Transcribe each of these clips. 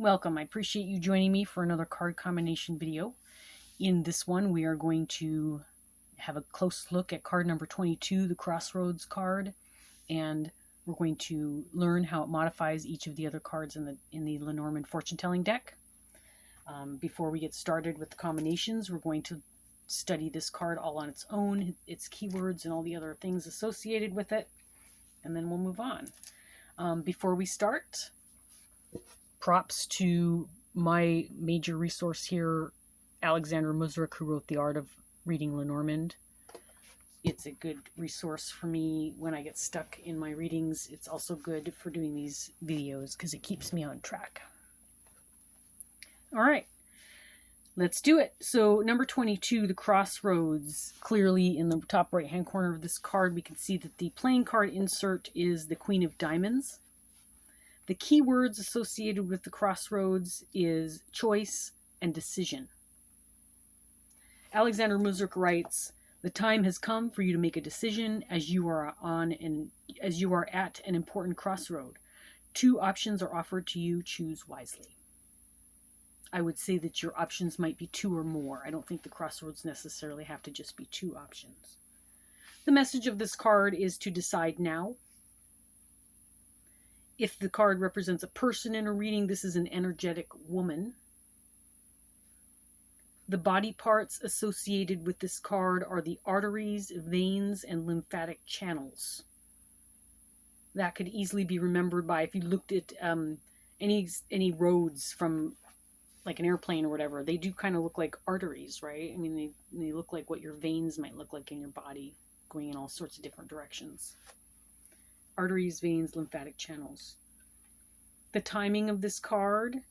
Welcome. I appreciate you joining me for another card combination video. In this one, we are going to have a close look at card number 22, the Crossroads card, and we're going to learn how it modifies each of the other cards in the Lenormand fortune-telling deck. Before we get started with the combinations, we're going to study this card all on its own, its keywords and all the other things associated with it, and then we'll move on. Before we start, props to my major resource here, Alexander Musrik, who wrote The Art of Reading Lenormand. It's a good resource for me when I get stuck in my readings. It's also good for doing these videos because it keeps me on track. All right, let's do it. So number 22, the Crossroads. Clearly in the top right hand corner of this card, we can see that the playing card insert is the Queen of Diamonds. The keywords associated with the Crossroads is choice and decision. Alexander Musrik writes, "The time has come for you to make a decision as you are at an important crossroad. Two options are offered to you. Choose wisely." I would say that your options might be two or more. I don't think the crossroads necessarily have to just be two options. The message of this card is to decide now. If the card represents a person in a reading, this is an energetic woman. The body parts associated with this card are the arteries, veins, and lymphatic channels. That could easily be remembered by if you looked at any roads from like an airplane or whatever. They do kind of look like arteries, right? I mean, they look like what your veins might look like in your body, going in all sorts of different directions. Arteries, veins, lymphatic channels. The timing of this card,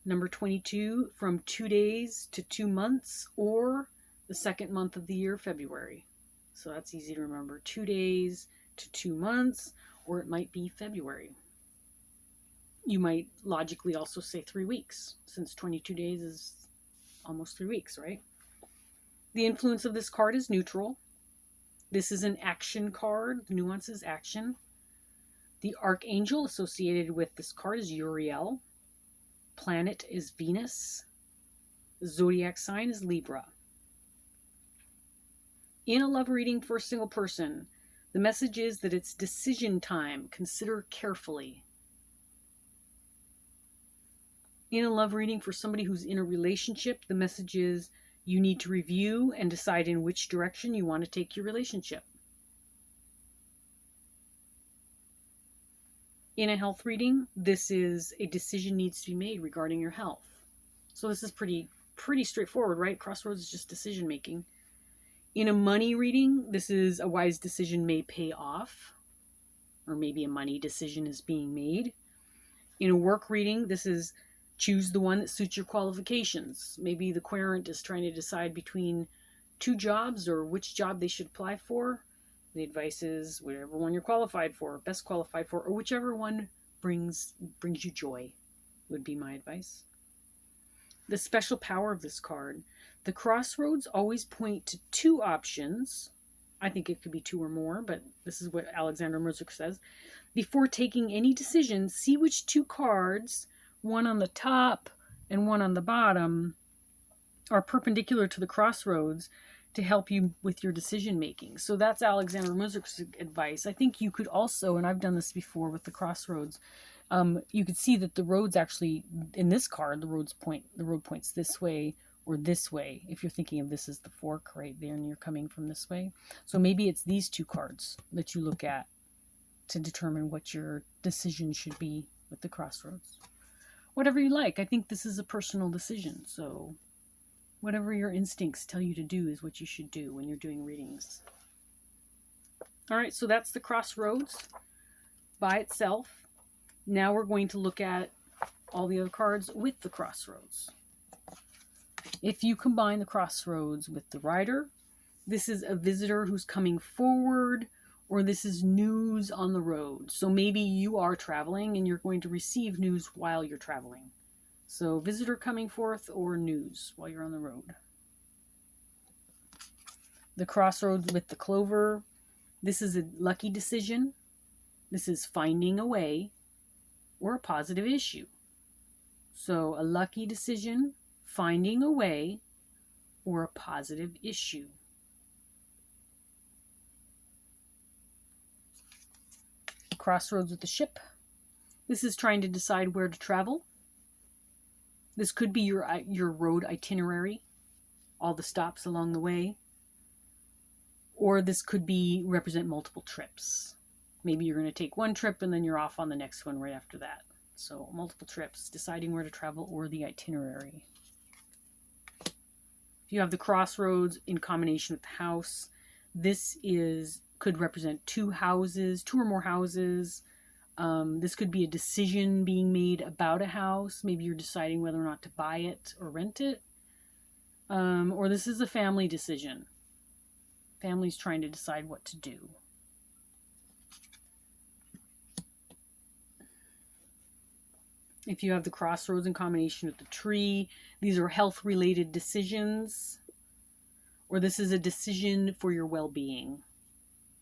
number 22, from 2 days to 2 months, or the second month of the year, February. So that's easy to remember. 2 days to 2 months, or it might be February. You might logically also say 3 weeks, since 22 days is almost 3 weeks, right? The influence of this card is neutral. This is an action card. The nuance is action. The archangel associated with this card is Uriel. Planet is Venus. The zodiac sign is Libra. In a love reading for a single person, the message is that it's decision time. Consider carefully. In a love reading for somebody who's in a relationship, the message is you need to review and decide in which direction you want to take your relationship. In a health reading, this is a decision needs to be made regarding your health. So this is pretty straightforward, right? Crossroads is just decision making. In a money reading, this is a wise decision may pay off, or maybe a money decision is being made. In a work reading, this is choose the one that suits your qualifications. Maybe the querent is trying to decide between 2 jobs or which job they should apply for. The advice is whatever one you're qualified for, best qualified for, or whichever one brings you joy would be my advice. The special power of this card. The crossroads always point to 2 options. I think it could be 2 or more, but this is what Alexander Musrik says. Before taking any decision, see which 2 cards, one on the top and one on the bottom, are perpendicular to the crossroads to help you with your decision making. So that's Alexander Musrik's advice. I think you could also, and I've done this before with the crossroads, you could see that the roads actually, in this card, the road points this way or this way. If you're thinking of this as the fork right there and you're coming from this way. So maybe it's these 2 cards that you look at to determine what your decision should be with the crossroads. Whatever you like. I think this is a personal decision. So whatever your instincts tell you to do is what you should do when you're doing readings. All right, so that's the crossroads by itself. Now we're going to look at all the other cards with the crossroads. If you combine the crossroads with the rider, this is a visitor who's coming forward, or this is news on the road. So maybe you are traveling and you're going to receive news while you're traveling. So visitor coming forth or news while you're on the road. The crossroads with the clover. This is a lucky decision. This is finding a way or a positive issue. So a lucky decision, finding a way, or a positive issue. Crossroads with the ship. This is trying to decide where to travel. This could be your road itinerary, all the stops along the way. Or this could represent multiple trips. Maybe you're going to take one trip and then you're off on the next one right after that. So multiple trips, deciding where to travel, or the itinerary. If you have the crossroads in combination with the house, this could represent two or more houses. This could be a decision being made about a house. Maybe you're deciding whether or not to buy it or rent it. Or this is a family decision. Family's trying to decide what to do. If you have the crossroads in combination with the tree, these are health-related decisions. Or this is a decision for your well-being.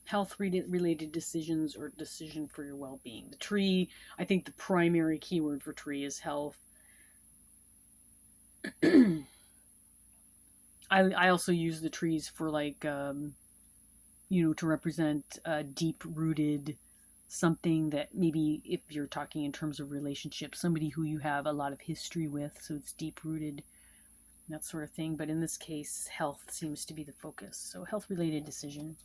Health-related decisions or decision for your well-being. The tree, I think the primary keyword for tree is health. I also use the trees for to represent deep-rooted something that maybe if you're talking in terms of relationship, somebody who you have a lot of history with, so it's deep-rooted, that sort of thing. But in this case, health seems to be the focus. So health-related decision.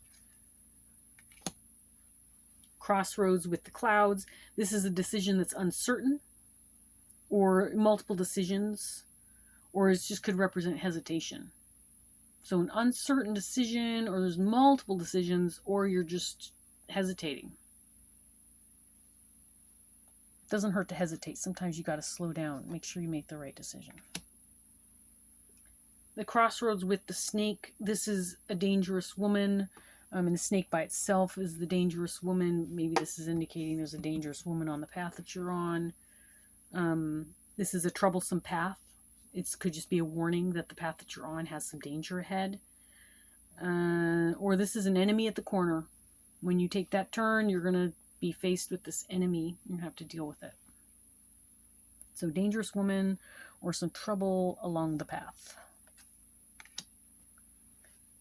Crossroads with the clouds. This is a decision that's uncertain, or multiple decisions, or it just could represent hesitation. So an uncertain decision, or there's multiple decisions, or you're just hesitating. It doesn't hurt to hesitate. Sometimes you got to slow down. Make sure you make the right decision. The crossroads with the snake. This is a dangerous woman. And the snake by itself is the dangerous woman. Maybe this is indicating there's a dangerous woman on the path that you're on. This is a troublesome path. It could just be a warning that the path that you're on has some danger ahead. Or this is an enemy at the corner. When you take that turn, you're going to be faced with this enemy. You have to deal with it. So dangerous woman or some trouble along the path.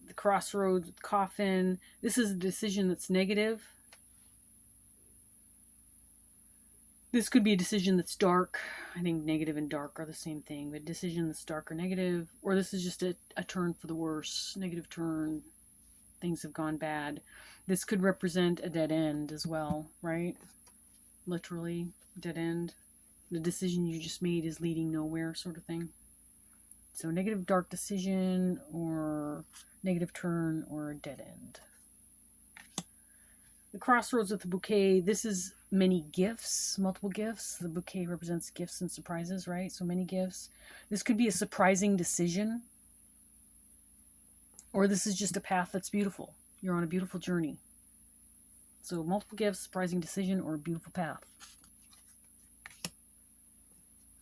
The crossroads with coffin. This is a decision that's negative. This could be a decision that's dark. I think negative and dark are the same thing, but decision that's dark or negative. Or this is just a turn for the worse. Negative turn. Things have gone bad. This could represent a dead end as well, right? Literally, dead end. The decision you just made is leading nowhere, sort of thing. So negative dark decision, or negative turn, or a dead end. The crossroads with the bouquet. This is many gifts, multiple gifts. The bouquet represents gifts and surprises, right? So many gifts. This could be a surprising decision. Or this is just a path that's beautiful. You're on a beautiful journey. So multiple gifts, surprising decision, or a beautiful path.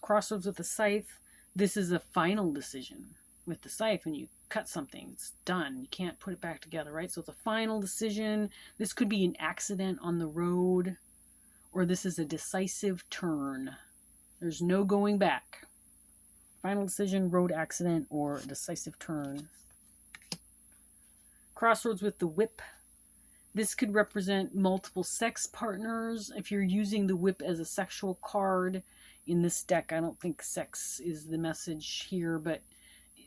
Crossroads with the scythe. This is a final decision. With the scythe, when you cut something, it's done. You can't put it back together, right? So it's a final decision. This could be an accident on the road. Or this is a decisive turn. There's no going back. Final decision, road accident, or decisive turn. Crossroads with the whip. This could represent multiple sex partners. If you're using the whip as a sexual card in this deck, I don't think sex is the message here, but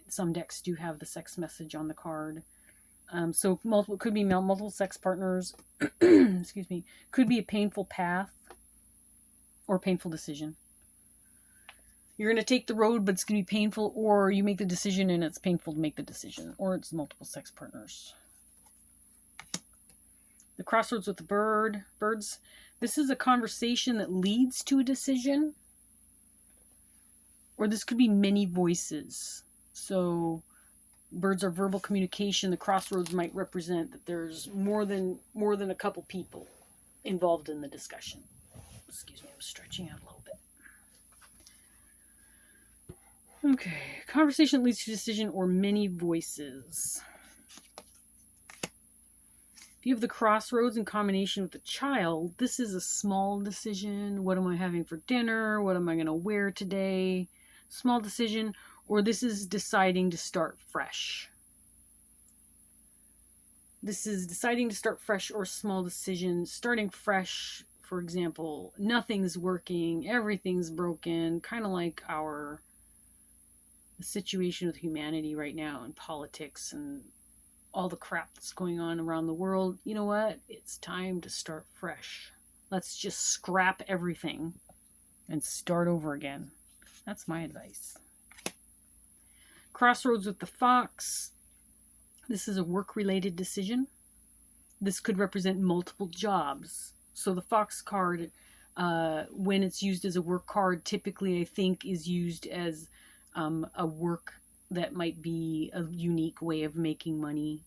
some decks do have the sex message on the card. So could be multiple sex partners. Excuse me. Could be a painful path or painful decision. You're going to take the road, but it's going to be painful, or you make the decision and it's painful to make the decision, or it's multiple sex partners. The crossroads with the birds. This is a conversation that leads to a decision, or this could be many voices. So birds are verbal communication. The crossroads might represent that there's more than a couple people involved in the discussion. Excuse me, I'm stretching out a little bit. Okay, conversation leads to decision or many voices. If you have the Crossroads in combination with the Child, this is a small decision. What am I having for dinner? What am I going to wear today? Small decision. Or this is deciding to start fresh. This is deciding to start fresh or small decision. Starting fresh, for example, nothing's working, everything's broken, kind of like our situation with humanity right now in politics and all the crap that's going on around the world. You know what? It's time to start fresh. Let's just scrap everything and start over again. That's my advice. Crossroads with the Fox. This is a work-related decision. This could represent multiple jobs. So the Fox card, when it's used as a work card, typically I think is used as a work that might be a unique way of making money,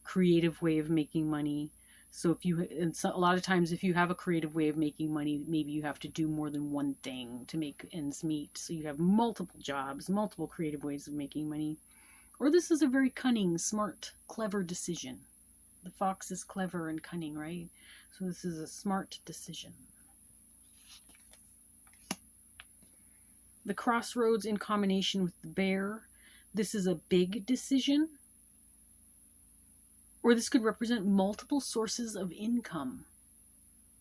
creative way of making money. So if you, and so, a lot of times if you have a creative way of making money, maybe you have to do more than one thing to make ends meet. So you have multiple jobs, multiple creative ways of making money. Or this is a very cunning, smart, clever decision. The fox is clever and cunning, right? So this is a smart decision. The Crossroads in combination with the bear. This is a big decision. Or this could represent multiple sources of income.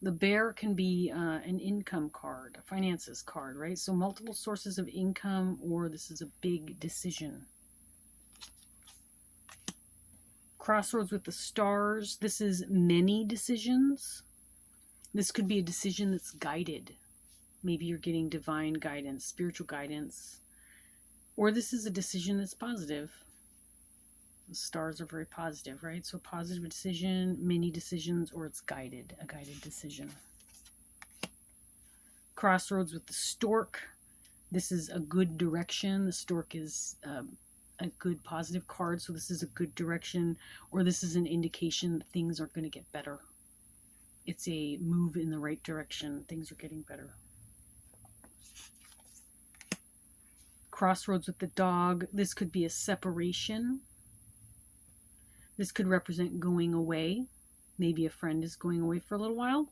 The bear can be an income card, a finances card, right? So multiple sources of income, or this is a big decision. Crossroads with the stars. This is many decisions. This could be a decision that's guided. Maybe you're getting divine guidance, spiritual guidance. Or this is a decision that's positive. The stars are very positive, right? So positive decision, many decisions, or it's guided, a guided decision. Crossroads with the stork. This is a good direction. The stork is a good positive card, so this is a good direction, or this is an indication that things are going to get better. It's a move in the right direction. Things are getting better. Crossroads with the dog. This could be a separation. This could represent going away. Maybe a friend is going away for a little while.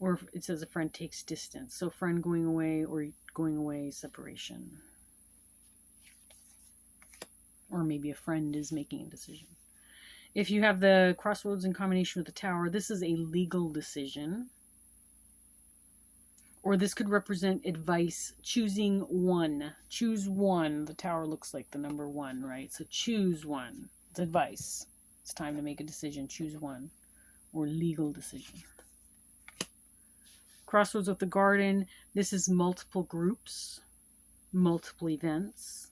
Or it says a friend takes distance. So friend going away or going away, separation. Or maybe a friend is making a decision. If you have the Crossroads in combination with the Tower, this is a legal decision. Or this could represent advice, choosing one. Choose one. The Tower looks like the number 1, right? So choose one. It's advice. It's time to make a decision. Choose one. Or legal decision. Crossroads with the Garden. This is multiple groups, multiple events.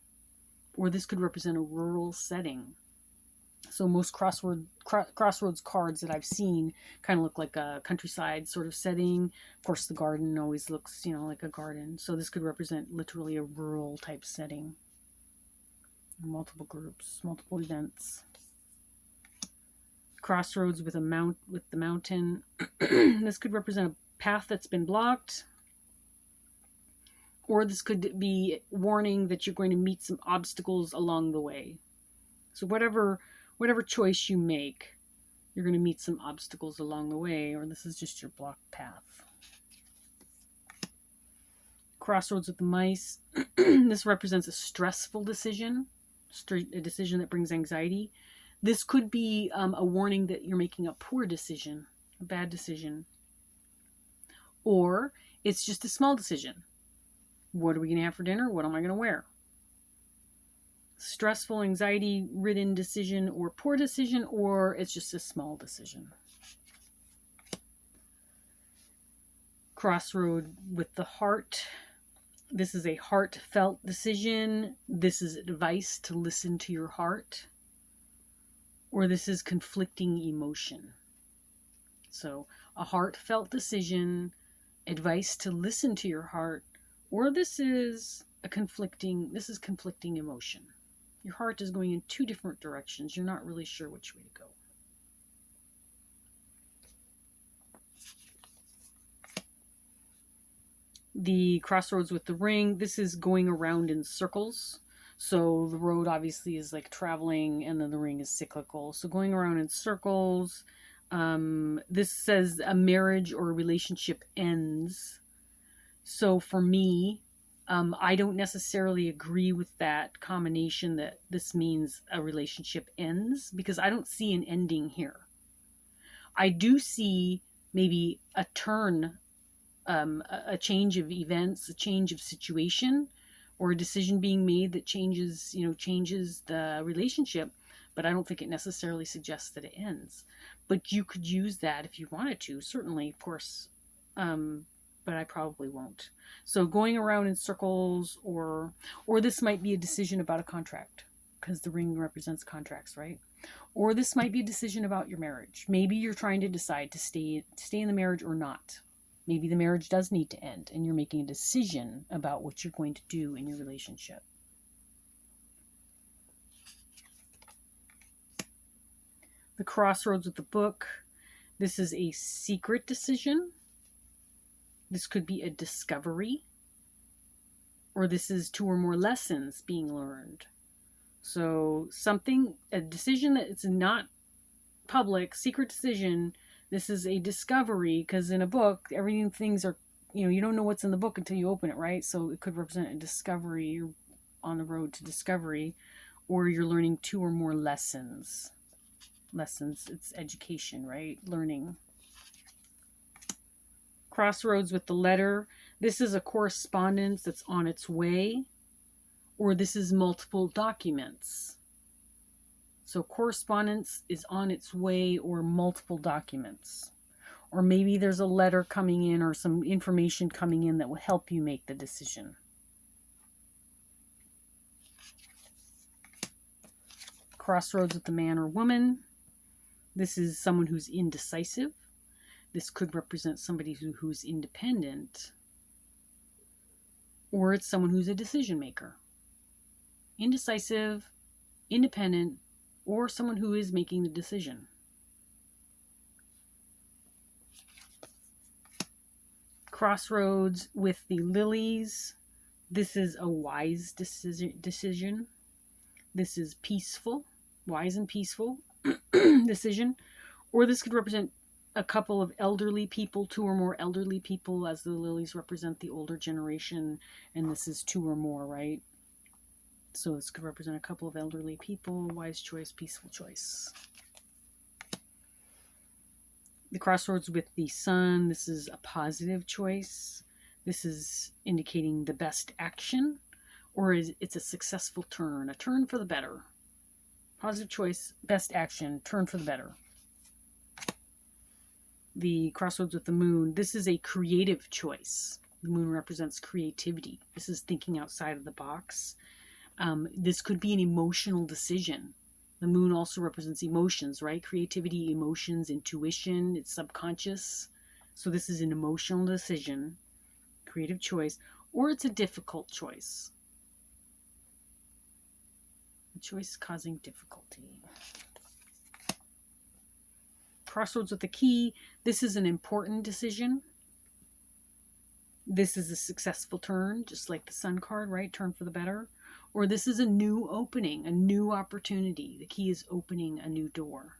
Or this could represent a rural setting. So most Crossroads cards that I've seen kind of look like a countryside sort of setting. Of course, the garden always looks, like a garden. So this could represent literally a rural type setting. Multiple groups, multiple events. Crossroads with the mountain. This could represent a path that's been blocked. Or this could be warning that you're going to meet some obstacles along the way. So whatever choice you make, you're going to meet some obstacles along the way, or this is just your blocked path. Crossroads with the mice. This represents a stressful decision, a decision that brings anxiety. This could be a warning that you're making a poor decision, a bad decision. Or it's just a small decision. What are we going to have for dinner? What am I going to wear? Stressful, anxiety-ridden decision or poor decision, or it's just a small decision. Crossroad with the heart. This is a heartfelt decision. This is advice to listen to your heart. Or this is conflicting emotion. So a heartfelt decision, advice to listen to your heart, or this is conflicting emotion. Your heart is going in 2 different directions. You're not really sure which way to go. The Crossroads with the ring. This is going around in circles. So the road obviously is like traveling, and then the ring is cyclical. So going around in circles. This says a marriage or a relationship ends. So for me, I don't necessarily agree with that combination that this means a relationship ends, because I don't see an ending here. I do see maybe a turn, a change of events, a change of situation, or a decision being made that changes the relationship. But I don't think it necessarily suggests that it ends. But you could use that if you wanted to, certainly, of course. But I probably won't. So going around in circles, or this might be a decision about a contract, because the ring represents contracts, right? Or this might be a decision about your marriage. Maybe you're trying to decide to stay in the marriage or not. Maybe the marriage does need to end, and you're making a decision about what you're going to do in your relationship. The Crossroads with the book. This is a secret decision. This could be a discovery. Or this is 2 or more lessons being learned. So a decision that it's not public, secret decision. This is a discovery, because in a book, things are, you don't know what's in the book until you open it, right? So it could represent a discovery. You're on the road to discovery, or you're learning 2 or more lessons. Lessons, it's education, right? Learning. Crossroads with the letter. This is a correspondence that's on its way, or this is multiple documents. So correspondence is on its way, or multiple documents. Or maybe there's a letter coming in, or some information coming in that will help you make the decision. Crossroads with the man or woman. This is someone who's indecisive. This could represent somebody who's independent. Or it's someone who's a decision maker. Indecisive, independent, or someone who is making the decision. Crossroads with the lilies. This is a wise decision. This is peaceful, wise and peaceful decision. Or this could represent a couple of elderly people, 2 or more elderly people, as the lilies represent the older generation, and this is 2 or more, right? So this could represent a couple of elderly people, wise choice, peaceful choice. The crossroads with the sun, this is a positive choice. This is indicating the best action, or it's a successful turn, a turn for the better. Positive choice, best action, turn for the better. The crossroads with the moon, this is a creative choice. The moon represents creativity. This is thinking outside of the box. This could be an emotional decision. The moon also represents emotions, right? Creativity, emotions, intuition, it's subconscious. So this is an emotional decision, creative choice, or it's a difficult choice. A choice causing difficulty. Crossroads with the key. This is an important decision. This is a successful turn, just like the sun card, right? Turn for the better. Or this is a new opening, a new opportunity. The key is opening a new door.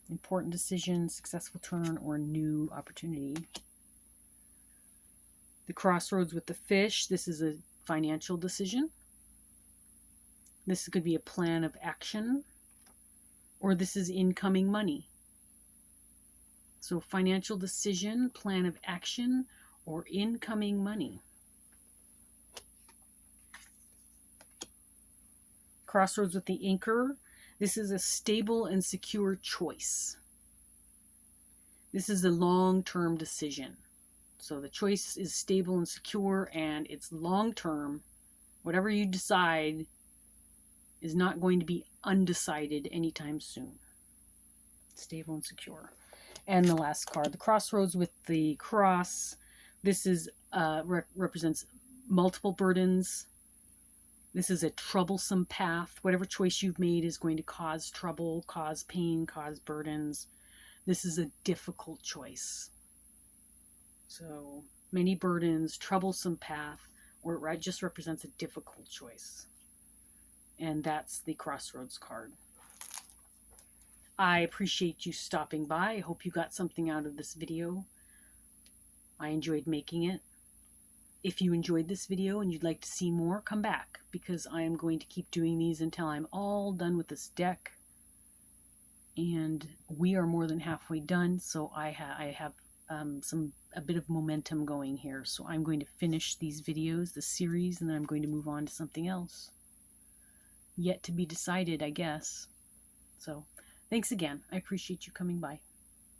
Important decision, successful turn, or new opportunity. The crossroads with the fish. This is a financial decision. This could be a plan of action. Or this is incoming money. So financial decision, plan of action, or incoming money. Crossroads with the anchor. This is a stable and secure choice. This is a long-term decision. So the choice is stable and secure, and it's long-term. Whatever you decide is not going to be undecided anytime soon. Stable and secure. And the last card, the crossroads with the cross. This is represents multiple burdens. This is a troublesome path. Whatever choice you've made is going to cause trouble, cause pain, cause burdens. This is a difficult choice. So many burdens, troublesome path, or it just represents a difficult choice. And that's the Crossroads card. I appreciate you stopping by. I hope you got something out of this video. I enjoyed making it. If you enjoyed this video and you'd like to see more, come back, because I am going to keep doing these until I'm all done with this deck. And we are more than halfway done, so I have a bit of momentum going here. So I'm going to finish these videos, the series, and then I'm going to move on to something else. Yet to be decided, I guess. So thanks again. I appreciate you coming by.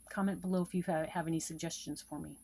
Comment below if you have any suggestions for me.